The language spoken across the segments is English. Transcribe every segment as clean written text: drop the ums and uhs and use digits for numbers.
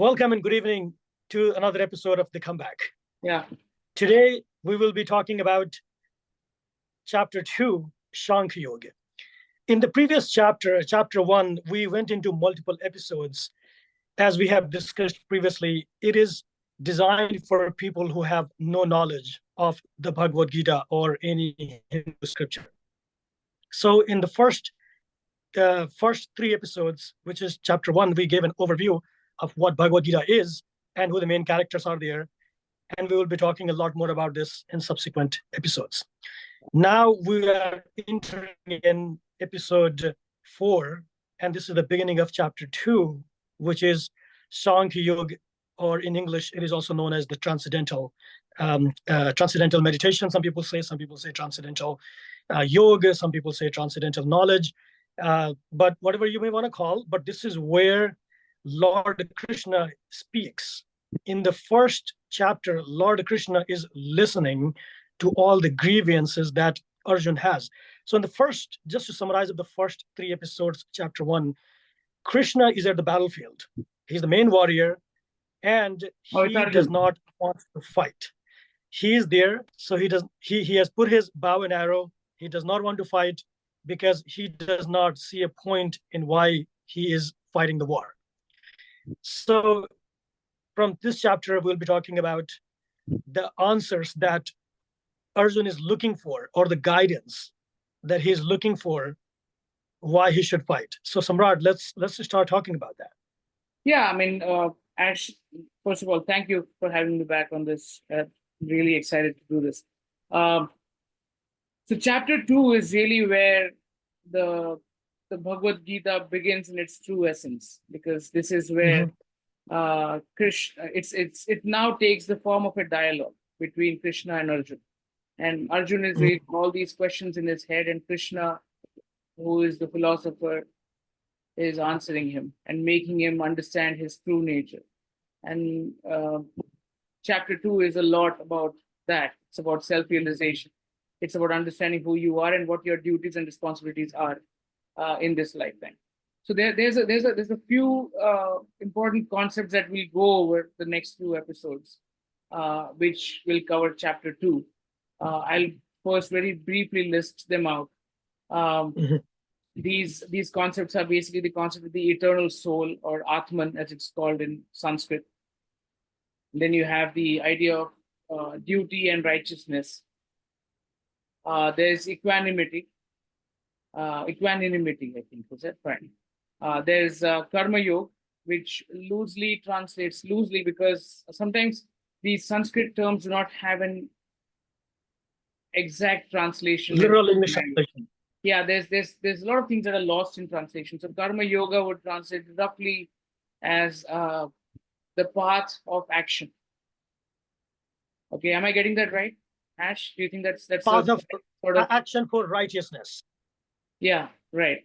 Welcome and good evening to another episode of The Comeback. Yeah. Today, we will be talking about Chapter 2, Shankh Yoga. In the previous chapter, Chapter 1, we went into multiple episodes. As we have discussed previously, it is designed for people who have no knowledge of the Bhagavad Gita or any Hindu scripture. So in the first three episodes, which is Chapter 1, we gave an overview of what Bhagavad Gita is and who the main characters are there. And we will be talking a lot more about this in subsequent episodes. Now we are entering in episode 4, and this is the beginning of Chapter 2, which is Shankh Yoga, or in English, it is also known as the transcendental meditation. Some people say transcendental yoga. Some people say transcendental knowledge. But whatever you may want to call, but this is where Lord Krishna speaks. In the first chapter, Lord Krishna is listening to all the grievances that Arjun has. So in the first, just to summarize the first 3 episodes, Chapter 1, Krishna is at the battlefield. He's the main warrior, and he does not want to fight. He is there, so he has put his bow and arrow. He does not want to fight because he does not see a point in why he is fighting the war. So from this chapter, we'll be talking about the answers that Arjun is looking for, or the guidance that he's looking for, why he should fight. So Samrat, let's start talking about that. Yeah, I mean, Ash, first of all, thank you for having me back on this. Really excited to do this. So Chapter 2 is really where the Bhagavad Gita begins in its true essence, because this is where Krishna, it now takes the form of a dialogue between Krishna and Arjun. And Arjun is raising all these questions in his head, and Krishna, who is the philosopher, is answering him and making him understand his true nature. And Chapter 2 is a lot about that. It's about self-realization. It's about understanding who you are and what your duties and responsibilities are in this lifetime. So there's a few important concepts that we'll go over the next few episodes, which will cover Chapter 2. I'll first very briefly list them out. These concepts are basically the concept of the eternal soul, or Atman, as it's called in Sanskrit. Then you have the idea of duty and righteousness. There's equanimity, I think, was that right? There's karma yoga, which loosely translates because sometimes these Sanskrit terms do not have an exact translation. Literal English translation. Yeah, there's a lot of things that are lost in translation. So karma yoga would translate roughly as the path of action. Okay, am I getting that right, Ash? Do you think that's path of sort of action for righteousness? Yeah, right.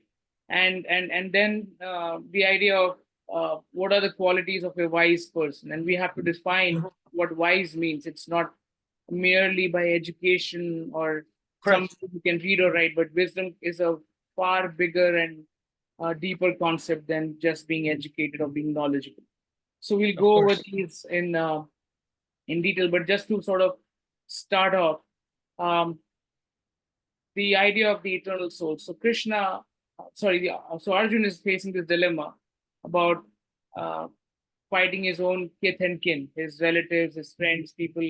And then the idea of what are the qualities of a wise person, and we have to define what wise means. It's not merely by education or someone who can read or write, but wisdom is a far bigger and deeper concept than just being educated or being knowledgeable. So we'll go over these in detail, but just to sort of start off, the idea of the eternal soul. So so Arjun is facing this dilemma about fighting his own kith and kin, his relatives, his friends, people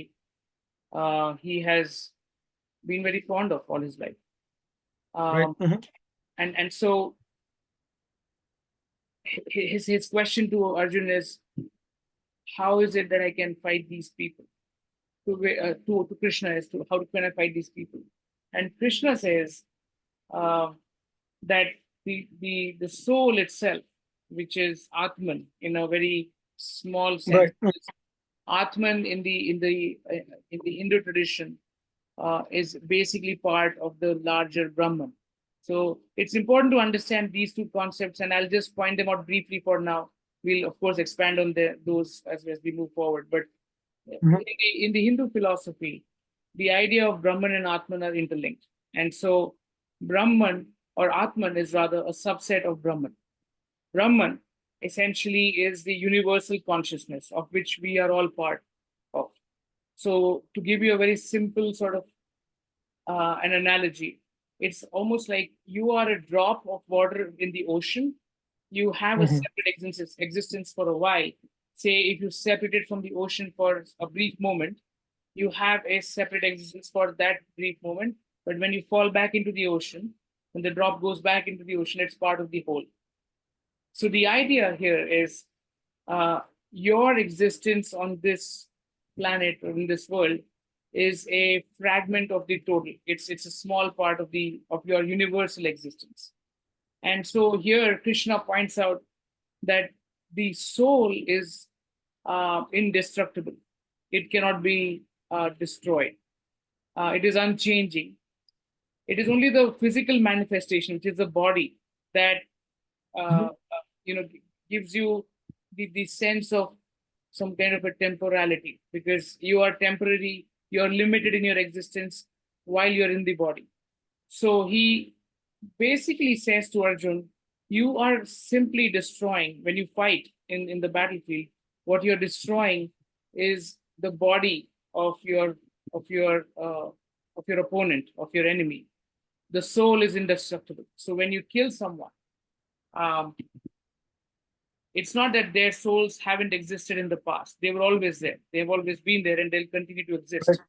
he has been very fond of all his life. And so his question to Arjun is, how is it that I can fight these people? To Krishna is, how can I fight these people? And Krishna says that the soul itself, which is Atman in a very small sense, Atman in the Hindu tradition is basically part of the larger Brahman. So it's important to understand these two concepts, and I'll just point them out briefly for now. We'll of course expand on those as we move forward. But in the Hindu philosophy, the idea of Brahman and Atman are interlinked. And so Brahman, or Atman, is rather a subset of Brahman. Brahman essentially is the universal consciousness of which we are all part of. So to give you a very simple sort of an analogy, it's almost like you are a drop of water in the ocean. You have a Mhm. separate existence for a while. Say if you separated from the ocean for a brief moment, you have a separate existence for that brief moment. But when you fall back into the ocean, when the drop goes back into the ocean, it's part of the whole. So the idea here is uh, your existence on this planet or in this world is a fragment of the total. It's a small part of your universal existence. And so here Krishna points out that the soul is indestructible. It cannot be destroyed. It is unchanging. It is only the physical manifestation, which is the body, that Mhm. gives you the sense of some kind of a temporality, because you are temporary, you are limited in your existence while you're in the body. So he basically says to Arjun, you are simply destroying, when you fight in the battlefield, what you're destroying is the body of your of your opponent, of your enemy. The soul is indestructible. So when you kill someone, um, it's not that their souls haven't existed in the past. They were always there. They've always been there, and they'll continue to Right. exist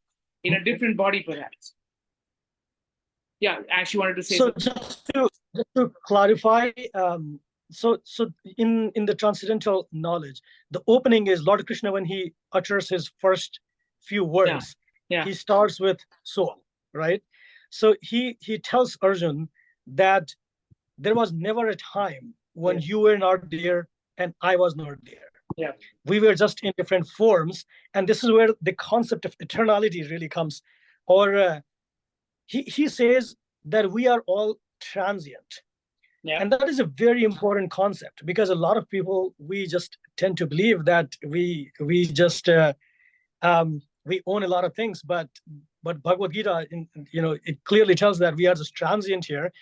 in a different body, perhaps. Yeah, Ash, you wanted to say So something? just to clarify, so in the transcendental knowledge, the opening is Lord Krishna when he utters his first few Yeah, words. yeah, He starts with soul, right? So he tells Arjun that there was never a time when yeah, you were not there and I was not there. yeah, We were just in different forms, and this is where the concept of eternality really comes. Or he says that we are all transient, yeah, and that is a very important concept, because a lot of people, we just tend to believe that we just we own a lot of things, but Bhagavad Gita, it clearly tells that we are just transient here,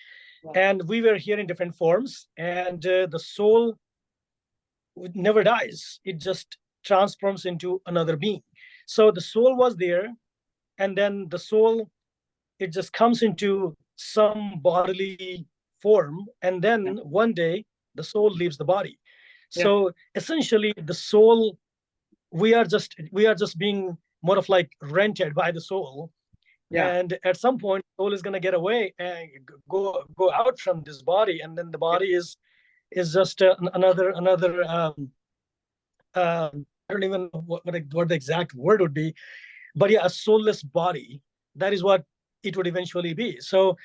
yeah, and we were here in different forms, and the soul never dies. It just transforms into another being. So the soul was there, and then the soul, it just comes into some bodily form, and yeah, then one day the soul leaves the body. yeah, So essentially the soul, we are just being more of like rented by the soul, yeah, and at some point soul is going to get away and go out from this body, and then the yeah, body is just another I don't even know what the exact word would be, but yeah, a soulless body. That is what it would eventually be. So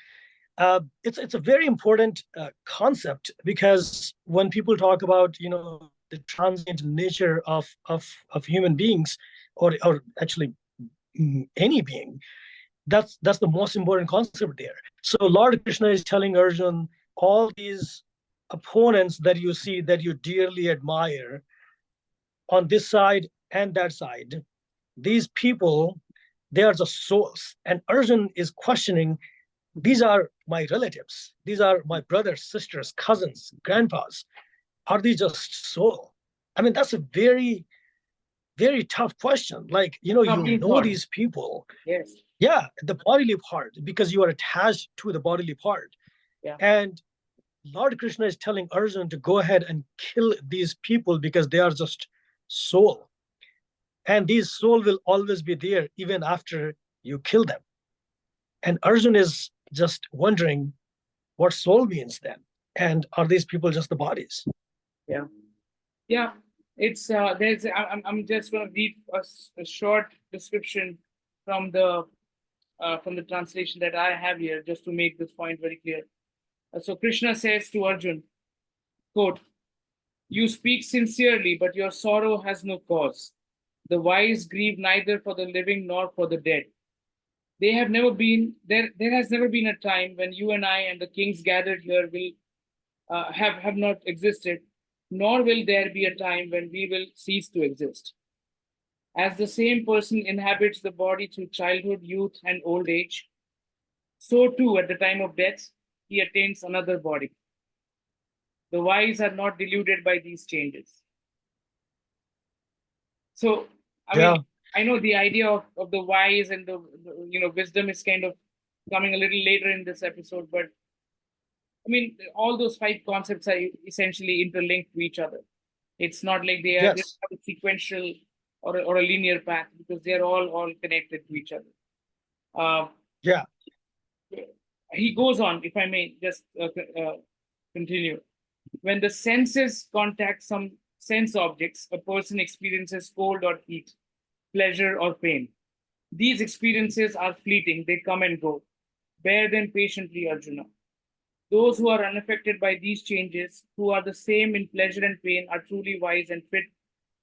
it's a very important concept, because when people talk about the transient nature of human beings, or actually any being, that's the most important concept there. So Lord Krishna is telling Arjun, all these opponents that you see, that you dearly admire, on this side and that side, these people, they are just souls. And Arjun is questioning, these are my relatives, these are my brothers, sisters, cousins, grandpas. Are they just soul? I mean, that's a very, very tough question. Like, you talking know thought. these people. Yes, Yeah, the bodily part, because you are attached to the bodily part. yeah, And Lord Krishna is telling Arjun to go ahead and kill these people, because they are just soul. And these soul will always be there even after you kill them. And Arjun is just wondering what soul means then. And are these people just the bodies? yeah, yeah. It's there's I'm just going to read a short description from the translation that I have here, just to make this point very clear. So Krishna says to Arjun, quote, "You speak sincerely, but your sorrow has no cause. The wise grieve neither for the living nor for the dead. They have never been there. There has never been a time when you and I and the kings gathered here will have not existed, nor will there be a time when we will cease to exist. As the same person inhabits the body through childhood, youth, and old age, so too at the time of death he attains another body. The wise are not deluded by these changes. So, I Yeah. mean, I know the idea of the wise and the wisdom is kind of coming a little later in this episode, but I mean, all those five concepts are essentially interlinked to each other. It's not like they don't Yes. have a sequential or a linear path, because they're all connected to each other. Yeah. He goes on, if I may just continue. When the senses contact some sense objects, a person experiences cold or heat, pleasure or pain. These experiences are fleeting, they come and go. Bear them patiently, Arjuna. Those who are unaffected by these changes, who are the same in pleasure and pain, are truly wise and fit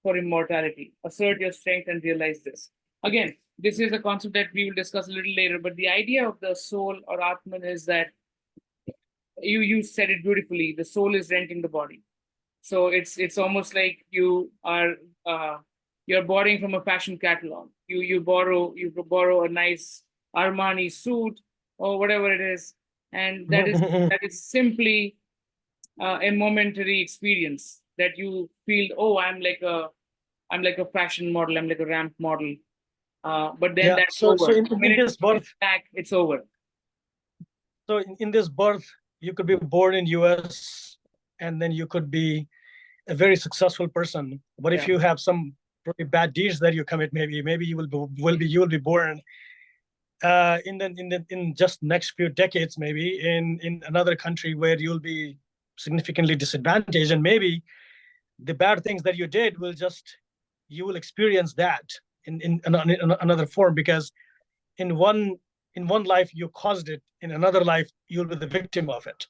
for immortality. Assert your strength and realize this. Again, this is a concept that we will discuss a little later, but the idea of the soul or Atman is that you said it beautifully. The soul is renting the body. So it's almost like you're borrowing from a fashion catalog. You borrow a nice Armani suit or whatever it is, and that is simply a momentary experience that you feel. Oh, I'm like a fashion model. I'm like a ramp model. But then Yeah. that's So over. in, The in minute this you get birth, back, it's over. so in this birth, you could be born in US and then you could be a very successful person. But if Yeah. you have some pretty bad deeds that you commit, maybe you will be born in just next few decades, maybe in another country where you'll be significantly disadvantaged, and maybe the bad things that you did you will experience that in another form, because in one in one life you caused it, in another life you'll be the victim of it.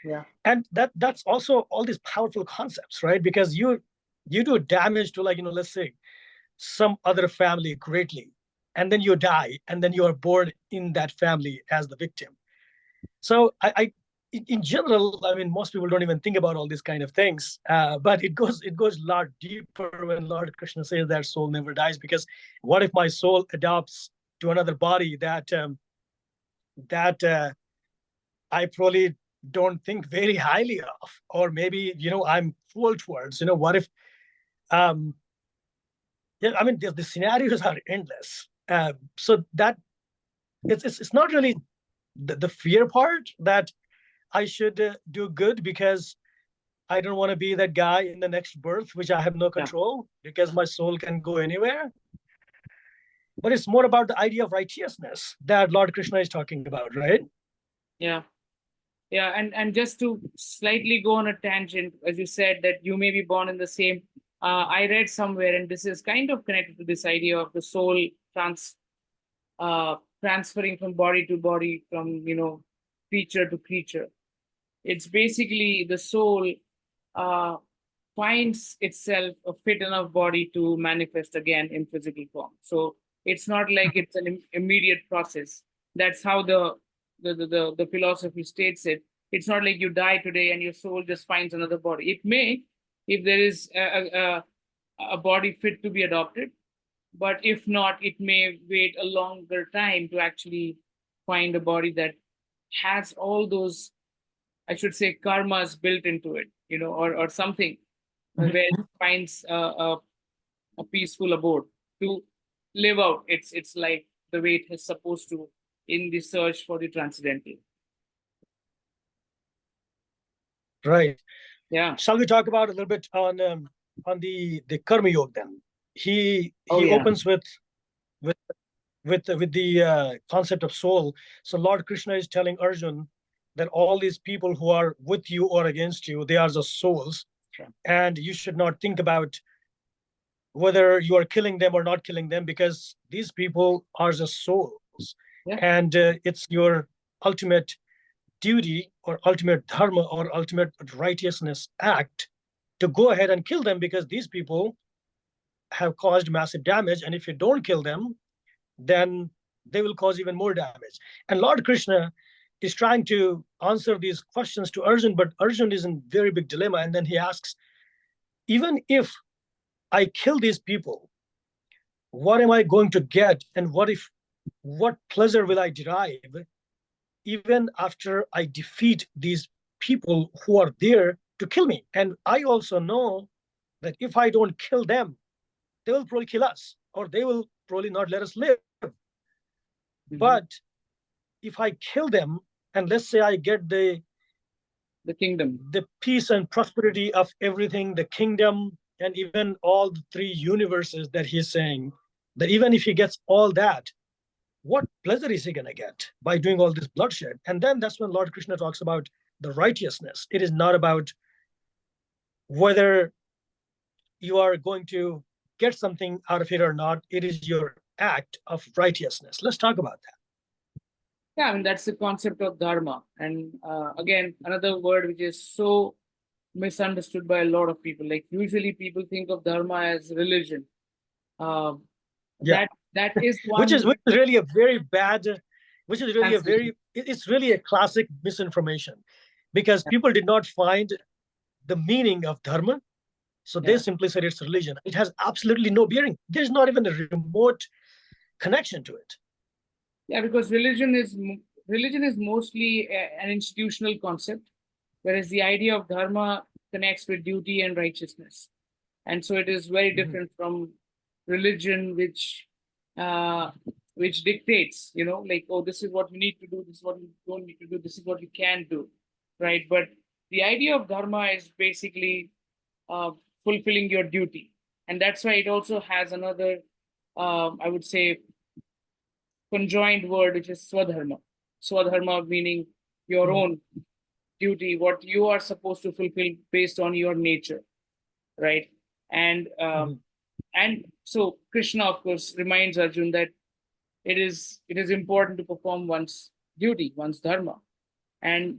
Yeah. And that's also all these powerful concepts, right? Because you do damage to, like, let's say some other family greatly, and then you die, and then you are born in that family as the victim. So in general, I mean, most people don't even think about all these kind of things, but it goes a lot deeper when Lord Krishna says that soul never dies. Because what if my soul adopts to another body that I probably don't think very highly of, or maybe I'm full towards. What if um, yeah, I mean, the scenarios are endless. So that it's not really the fear part that I should do good because I don't want to be that guy in the next birth, which I have no Yeah. control, because my soul can go anywhere. But it's more about the idea of righteousness that Lord Krishna is talking about, right? Yeah. Yeah, and just to slightly go on a tangent, as you said that you may be born in the same. I read somewhere, and this is kind of connected to this idea of the soul transferring from body to body, from creature to creature. It's basically the soul uh, finds itself a fit enough body to manifest again in physical form. So it's not like it's an immediate process. That's how the philosophy states it. It's not like you die today and your soul just finds another body. It may, if there is a body fit to be adopted, but if not, it may wait a longer time to actually find a body that has all those, I should say, karmas built into it, or something where it finds a peaceful abode to live out its life the way it is supposed to in the search for the transcendental. Right. Yeah. Shall we talk about a little bit on the karma yoga then? He Oh, he yeah. opens with with the concept of soul. So Lord Krishna is telling Arjun that all these people who are with you or against you, they are just souls, Yeah. and you should not think about whether you are killing them or not killing them, because these people are just souls. Yeah. And it's your ultimate duty or ultimate dharma or ultimate righteousness act to go ahead and kill them, because these people have caused massive damage, and if you don't kill them, then they will cause even more damage. And Lord Krishna is trying to answer these questions to Arjun, but Arjun is in very big dilemma. And then he asks, even if I kill these people, what am I going to get? And what pleasure will I derive even after I defeat these people who are there to kill me. And I also know that if I don't kill them, they will probably kill us, or they will probably not let us live. But if I kill them, and let's say I get the kingdom, the peace and prosperity of everything, the kingdom, and even all the three universes that he's saying, that even if he gets all that, what pleasure is he going to get by doing all this bloodshed? And then that's when Lord Krishna talks about the righteousness. It is not about whether you are going to get something out of it or not. It is your act of righteousness. Let's talk about that. Yeah, I mean, that's the concept of dharma. And again, another word which is so misunderstood by a lot of people. Like usually people think of dharma as religion. Yeah. That is one which is really a very bad, which is really a translation. it's really a classic misinformation, because people did not find the meaning of dharma. So they simply said it's religion. It has absolutely no bearing. There's not even a remote connection to it. Yeah, because religion is mostly an institutional concept, whereas the idea of dharma connects with duty and righteousness, and so it is very different from religion, which dictates, like, oh, this is what you need to do, this is what you don't need to do, this is what you can do, right? But the idea of dharma is basically fulfilling your duty, and that's why it also has another, I would say, conjoined word, which is swadharma. Swadharma meaning your own duty, what you are supposed to fulfill based on your nature, right? And so Krishna, of course, reminds Arjun that it is important to perform one's duty, one's dharma. And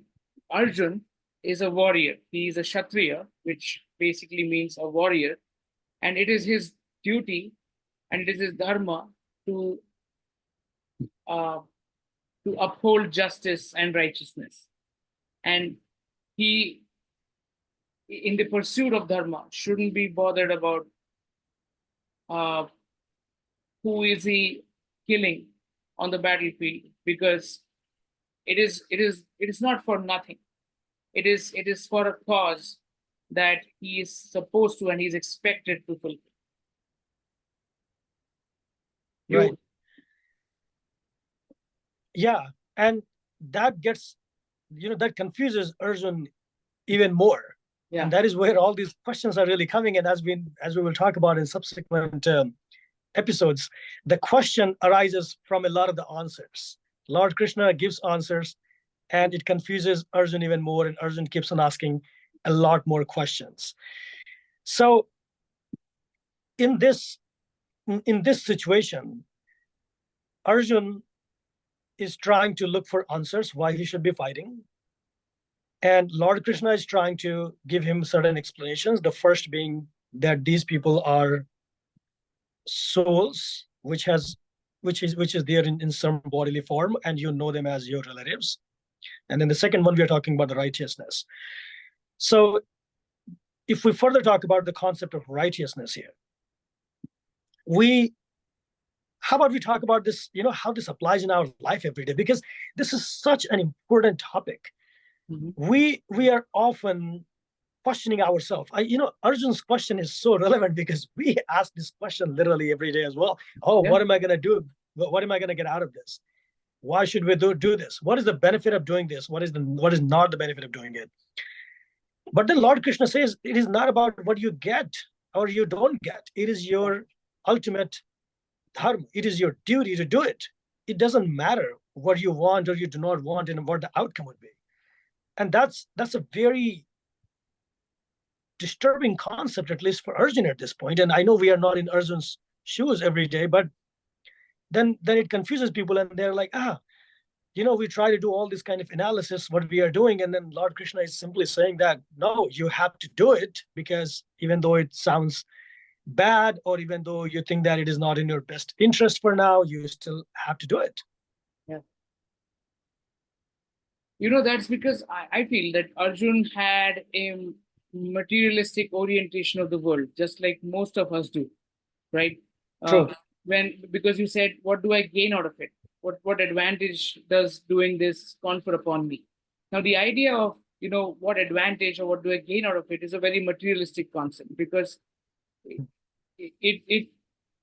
Arjun is a warrior. He is a Kshatriya, which basically means a warrior. And it is his duty and it is his dharma to uphold justice and righteousness. And he, in the pursuit of dharma, shouldn't be bothered about who is he killing on the battlefield, because it is not for nothing. It is for a cause that he is supposed to and he's expected to fulfill. Right. Yeah, and that gets, that confuses Arjun even more. Yeah. And that is where all these questions are really coming. And as we will talk about in subsequent episodes, the question arises from a lot of the answers. Lord Krishna gives answers, and it confuses Arjun even more, and Arjun keeps on asking a lot more questions. So in this situation, Arjun is trying to look for answers why he should be fighting. And Lord Krishna is trying to give him certain explanations. The first being that these people are souls, which is there in some bodily form, and you know them as your relatives. And then the second one, we are talking about the righteousness. So if we further talk about the concept of righteousness here, how about we talk about this, how this applies in our life every day, because this is such an important topic. We are often questioning ourselves. Arjun's question is so relevant because we ask this question literally every day as well. What am I going to do? What am I going to get out of this? Why should we do this? What is the benefit of doing this? What is not the benefit of doing it? But then Lord Krishna says it is not about what you get or you don't get. It is your ultimate dharma. It is your duty to do it. It doesn't matter what you want or you do not want and what the outcome would be. And that's a very disturbing concept, at least for Arjun at this point. And I know we are not in Arjun's shoes every day, but then it confuses people, and they're like, we try to do all this kind of analysis, what we are doing, and then Lord Krishna is simply saying that, no, you have to do it, because even though it sounds bad, or even though you think that it is not in your best interest for now, you still have to do it. Yeah. That's because I feel that Arjun had a materialistic orientation of the world, just like most of us do, right? True. Because you said, what do I gain out of it? What advantage does doing this confer upon me? Now, the idea of what advantage or what do I gain out of it is a very materialistic concept, because it it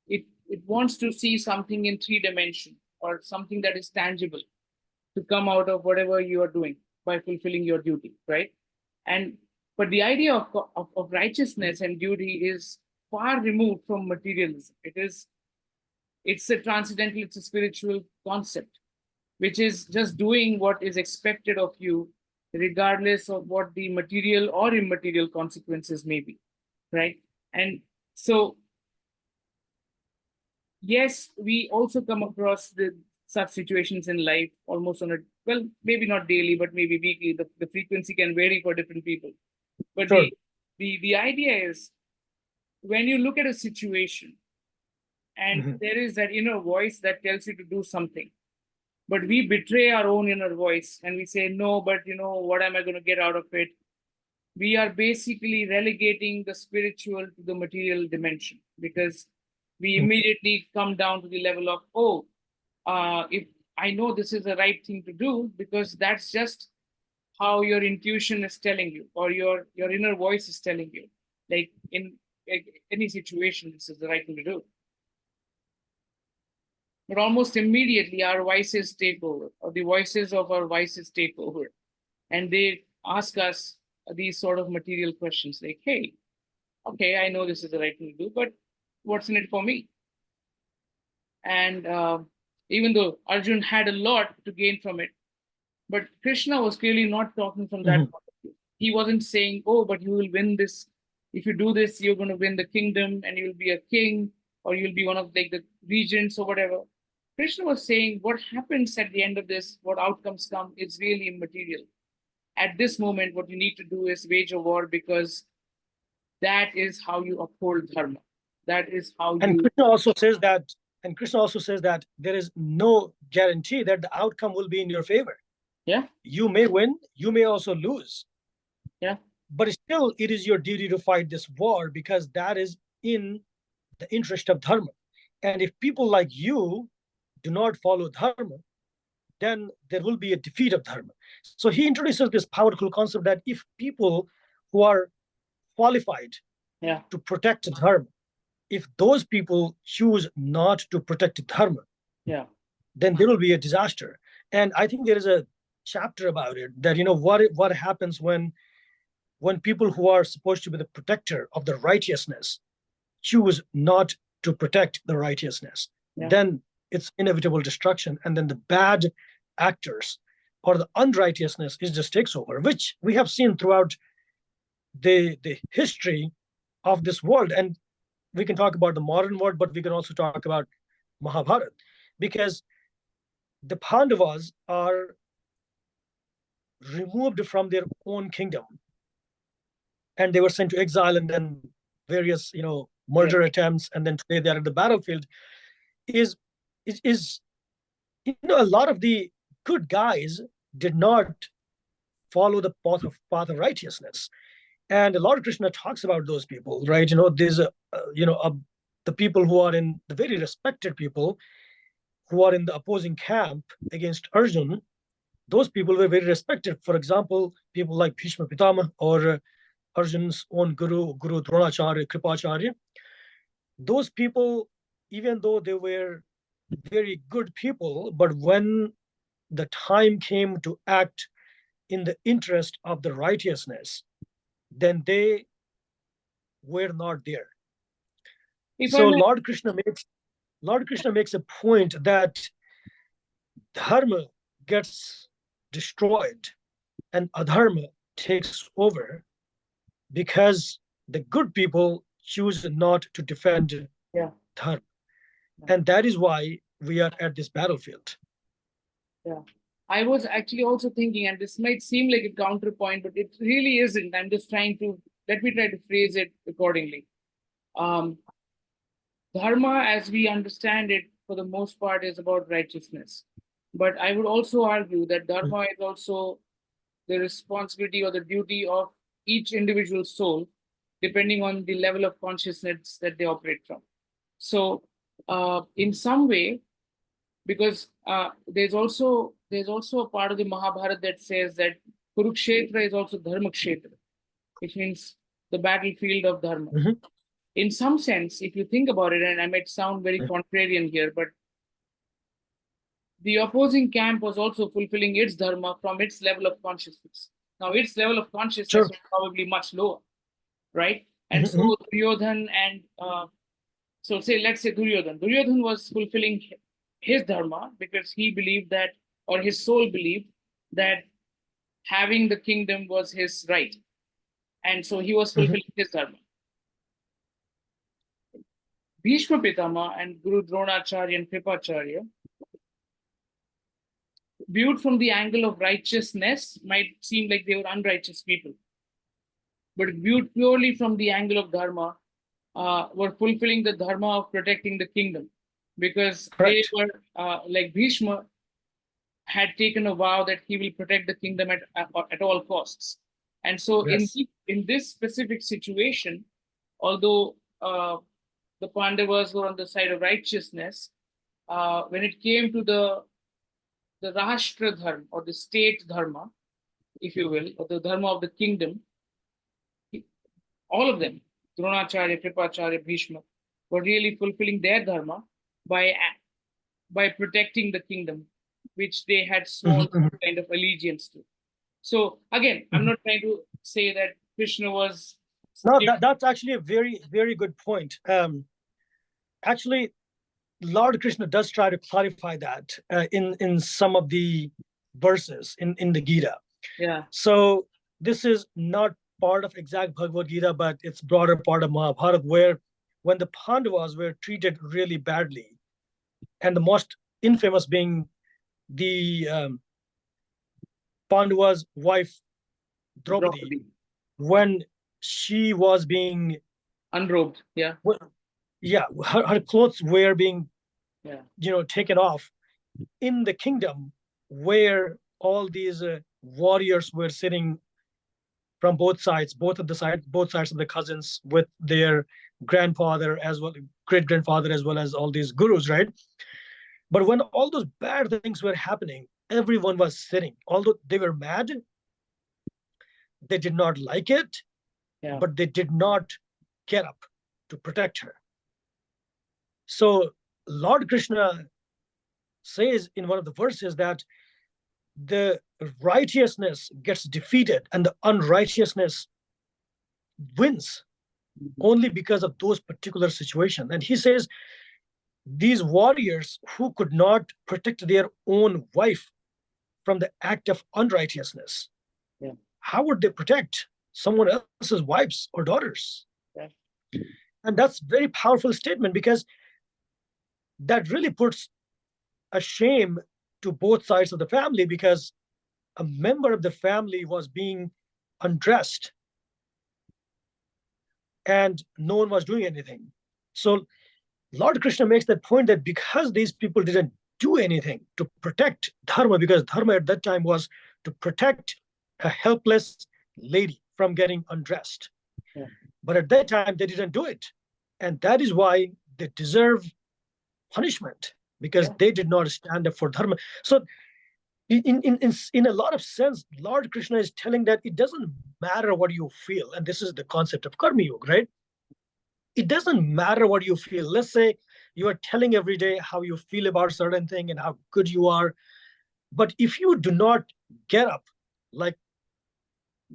it it wants to see something in 3 dimension, or something that is tangible, to come out of whatever you are doing by fulfilling your duty, right? And but the idea of righteousness and duty is far removed from materialism. It's a transcendental, it's a spiritual concept, which is just doing what is expected of you, regardless of what the material or immaterial consequences may be, right? And so, yes, we also come across such situations in life almost on a, well, maybe not daily, but maybe weekly. The frequency can vary for different people. But Sure. the idea is, when you look at a situation and there is that inner voice that tells you to do something, but we betray our own inner voice and we say, no, but what am I going to get out of it? We are basically relegating the spiritual to the material dimension, because we immediately come down to the level of, if I know this is the right thing to do, because that's just how your intuition is telling you, or your inner voice is telling you, like in any situation, this is the right thing to do. But almost immediately our vices take over, or the voices of our vices take over, and they ask us these sort of material questions like, hey, okay, I know this is the right thing to do, but what's in it for me? And even though Arjun had a lot to gain from it, but Krishna was clearly not talking from that point of view. He wasn't saying, oh, but you will win this. If you do this, you're going to win the kingdom and you'll be a king, or you'll be one of like the regents or whatever. Krishna was saying what happens at the end of this, what outcomes come, is really immaterial. At this moment, what you need to do is wage a war, because that is how you uphold dharma. That is how And you. Krishna also says that there is no guarantee that the outcome will be in your favor. Yeah. You may win, you may also lose. Yeah. But still, it is your duty to fight this war, because that is in the interest of dharma. And if people like you do not follow dharma, then there will be a defeat of dharma. So he introduces this powerful concept that if people who are qualified to protect dharma, if those people choose not to protect dharma, then there will be a disaster. And I think there is a chapter about it, that what happens when people who are supposed to be the protector of the righteousness choose not to protect the righteousness. Then it's inevitable destruction, and then the bad actors or the unrighteousness just takes over, which we have seen throughout the history of this world. And we can talk about the modern world, but we can also talk about Mahabharata, because the Pandavas are removed from their own kingdom, and they were sent to exile, and then various murder attempts, and then today they're at the battlefield. Is a lot of the good guys did not follow the path of righteousness. And Lord Krishna talks about those people, right? There's the people who are in the very respected people who are in the opposing camp against Arjun. Those people were very respected. For example, people like Bhishma Pitama, or Arjun's own Guru Dronacharya, Kripacharya. Those people, even though they were very good people, but when the time came to act in the interest of the righteousness, then they were not there. So Lord Krishna makes a point that dharma gets destroyed and adharma takes over, because the good people choose not to defend dharma. And that is why we are at this battlefield. Yeah. I was actually also thinking, and this might seem like a counterpoint, but it really isn't. I'm just let me try to phrase it accordingly. Dharma, as we understand it, for the most part, is about righteousness. But I would also argue that dharma is also the responsibility or the duty of each individual soul, depending on the level of consciousness that they operate from. So, in some way, because there's also a part of the Mahabharata that says that Kurukshetra is also Dharma Kshetra, which means the battlefield of Dharma. Mhm. In some sense, if you think about it, and I might sound very contrarian here, but the opposing camp was also fulfilling its Dharma from its level of consciousness. Now, its level of consciousness Sure. was probably much lower, right? And Mhm. so Duryodhan and so say, let's say Duryodhan was fulfilling his Dharma because he believed that, or his soul believed that having the kingdom was his right. And so he was Mhm. fulfilling his Dharma. Bhishma Pitama and Guru Dronacharya and Kripacharya, viewed from the angle of righteousness, might seem like they were unrighteous people. But viewed purely from the angle of Dharma, were fulfilling the Dharma of protecting the kingdom. Because they Correct. were, like Bhishma, had taken a vow that he will protect the kingdom at all costs. And so, Yes. in this specific situation, although the Pandavas were on the side of righteousness, when it came to the Rashtra Dharma or the state Dharma, if you will, or the Dharma of the kingdom, all of them, Dronacharya, Kripacharya, Bhishma, were really fulfilling their Dharma by protecting the kingdom, which they had sworn Mhm. kind of allegiance to. So again, I'm Mhm. not trying to say that Krishna was. No, that's actually a very, very good point. Actually, Lord Krishna does try to clarify that in some of the verses in the Gita. Yeah. So this is not part of exact Bhagavad Gita, but it's broader part of Mahabharata, where when the Pandavas were treated really badly, and the most infamous being the Pandava's wife Draupadi, Draupadi. when she was being, Unrobed. Yeah. yeah, her clothes were being, Yeah. taken off in the kingdom where all these warriors were sitting from both sides, both sides of the cousins with their grandfather as well, great grandfather, as well as all these gurus, right? But when all those bad things were happening, everyone was sitting. Although they were mad, they did not like it, Yeah. but they did not get up to protect her. So Lord Krishna says in one of the verses that the righteousness gets defeated and the unrighteousness wins only because of those particular situations. And he says these warriors who could not protect their own wife from the act of unrighteousness, Yeah. how would they protect someone else's wives or daughters? Yeah. And that's a very powerful statement, because that really puts a shame to both sides of the family, because a member of the family was being undressed and no one was doing anything. So Lord Krishna makes that point that because these people didn't do anything to protect dharma, because dharma at that time was to protect a helpless lady from getting undressed. Yeah. But at that time, they didn't do it. And that is why they deserve punishment, because Yeah. they did not stand up for dharma. So in a lot of sense, Lord Krishna is telling that it doesn't matter what you feel. And this is the concept of karma yoga, right? It doesn't matter what you feel. Let's say you are telling every day how you feel about a certain thing and how good you are. But if you do not get up, like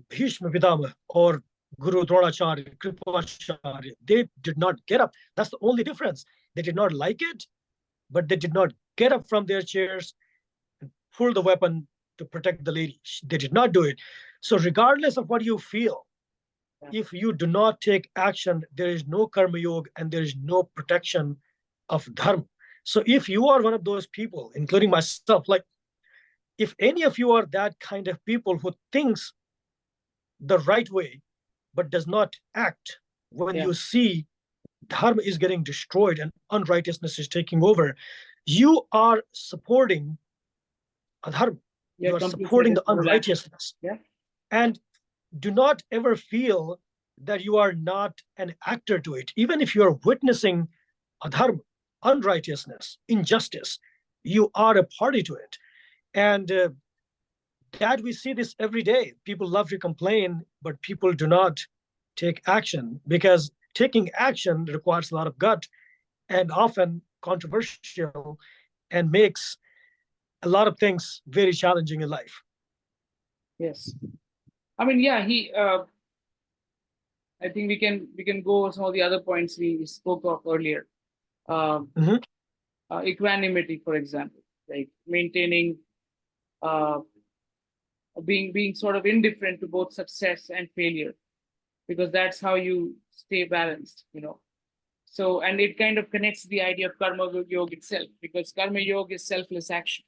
Bhishma Pitama or Guru Dronacharya, Kripacharya, they did not get up. That's the only difference. They did not like it, but they did not get up from their chairs and pull the weapon to protect the lady. They did not do it. So regardless of what you feel, if you do not take action, there is no karma yoga and there is no protection of dharma. So if you are one of those people, including myself, like if any of you are that kind of people who thinks the right way but does not act when Yeah. you see dharma is getting destroyed and unrighteousness is taking over, you are supporting adharma. Yeah. You are Completely supporting the relaxed. unrighteousness. Yeah. And do not ever feel that you are not an actor to it. Even if you are witnessing adharma, unrighteousness, injustice, you are a party to it. And that we see this every day. People love to complain, but people do not take action, because taking action requires a lot of gut and often controversial, and makes a lot of things very challenging in life. Yes. I mean, yeah, I think we can go over some of the other points we spoke of earlier. Mhm. Equanimity, for example, like maintaining, uh, being sort of indifferent to both success and failure, because that's how you stay balanced, you know. So, and it kind of connects the idea of karma yoga itself, because karma yoga is selfless action.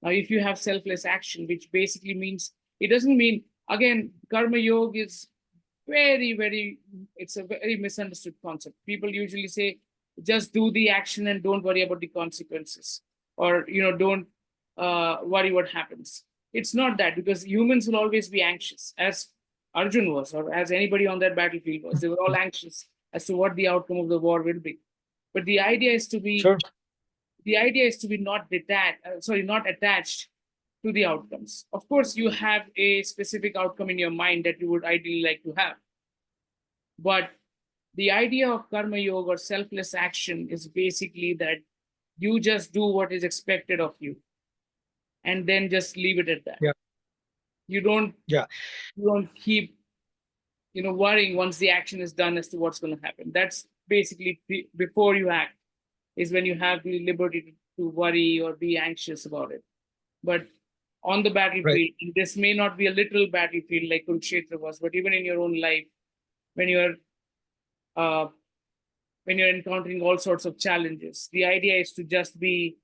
Now, if you have selfless action, which basically means, it doesn't mean, again, karma yoga is very, it's a very misunderstood concept. People usually say, just do the action and don't worry about the consequences, or, you know, don't worry what happens. It's not that, because humans will always be anxious, as Arjun was, or as anybody on that battlefield was. They were all anxious as to what the outcome of the war will be. But the idea is to be, Sure. not detached, not attached to the outcomes. Of course, you have a specific outcome in your mind that you would ideally like to have. But the idea of karma yoga or selfless action is basically that you just do what is expected of you and then just leave it at that. Yeah. You don't Yeah. keep, worrying once the action is done as to what's going to happen. That's basically before you act, is when you have the liberty to worry or be anxious about it. But on the Right. battlefield, this may not be a literal battlefield like Kurukshetra was, but even in your own life, when you're uh, encountering all sorts of challenges, the idea is to just be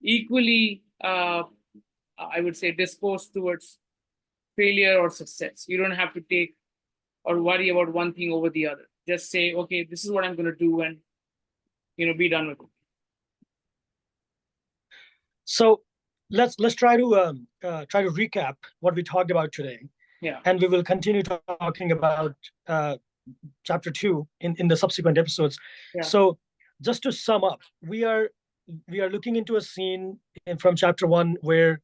equally, I would say, disposed towards failure or success. You don't have to take or worry about one thing over the other. Just say, okay, this is what I'm going to do, and be done with it. So let's try to recap what we talked about today, Yeah. and we will continue talking about chapter 2 in the subsequent episodes. Yeah. So just to sum up, we are looking into a scene from chapter 1 where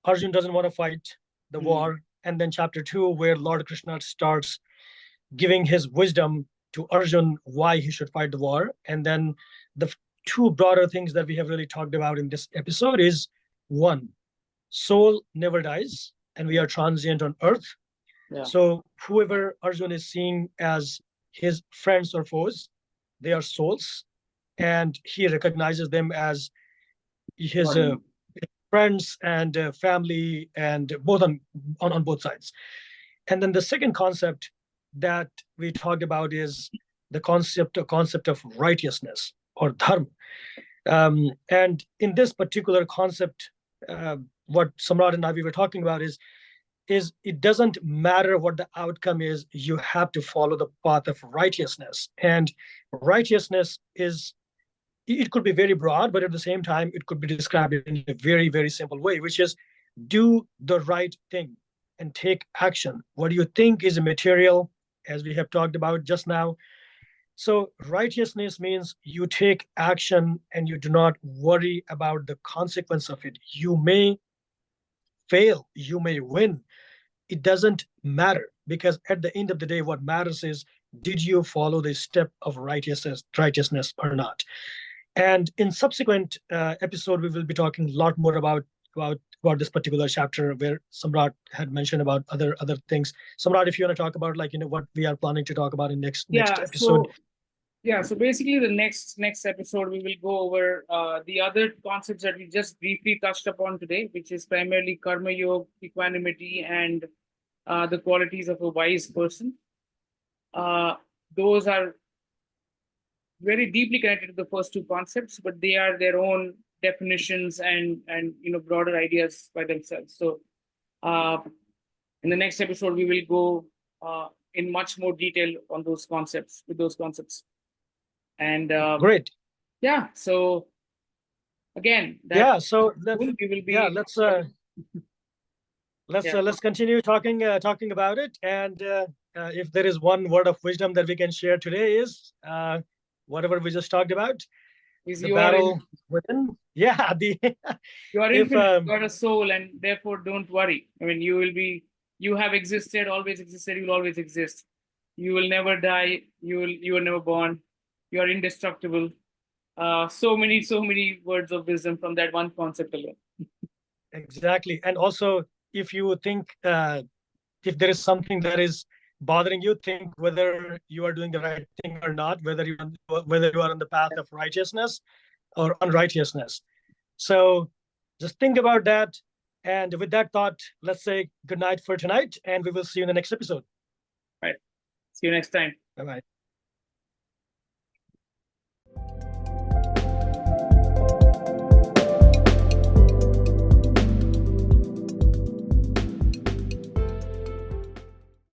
Arjun doesn't want to fight the war, and then chapter 2 where Lord Krishna starts giving his wisdom to Arjun why he should fight the war. And then the two broader things that we have really talked about in this episode is, one, soul never dies and we are transient on earth. Yeah. So whoever Arjun is seeing as his friends or foes, they are souls, and he recognizes them as his friends and family, and both on both sides. And then the second concept that we talked about is the concept of righteousness or dharma. And in this particular concept, what Samrat and I we were talking about is it doesn't matter what the outcome is, you have to follow the path of righteousness. And righteousness is, it could be very broad, but at the same time, it could be described in a very simple way, which is do the right thing and take action. What do you think is immaterial, as we have talked about just now? So righteousness means you take action and you do not worry about the consequence of it. You may fail, you may win. It doesn't matter, because at the end of the day, what matters is, did you follow the step of righteousness or not? And in subsequent episode, we will be talking a lot more about this particular chapter where Samrat had mentioned about other things. Samrat, if you want to talk about what we are planning to talk about in next episode. So basically the next episode we will go over the other concepts that we just briefly touched upon today, which is primarily karma yoga, equanimity, and the qualities of a wise person. Those are very deeply connected to the first two concepts, but they are their own definitions and broader ideas by themselves. So in the next episode we will go in much more detail on those concepts, and Great. Yeah, so again, so we will be let's continue talking about it. And if there is one word of wisdom that we can share today is whatever we just talked about, Is the you are battle within. Yeah, the you are if infinite, you are a soul, and therefore don't worry. I mean, you have existed, always existed, you will always exist. You will never die, you were never born, you are indestructible. So many words of wisdom from that one concept alone. exactly, and also if you think if there is something that is bothering you, think whether you are doing the right thing or not, whether you are on the path of righteousness or unrighteousness. So just think about that. And with that thought, let's say good night for tonight, and we will see you in the next episode. Right. See you next time. Bye bye.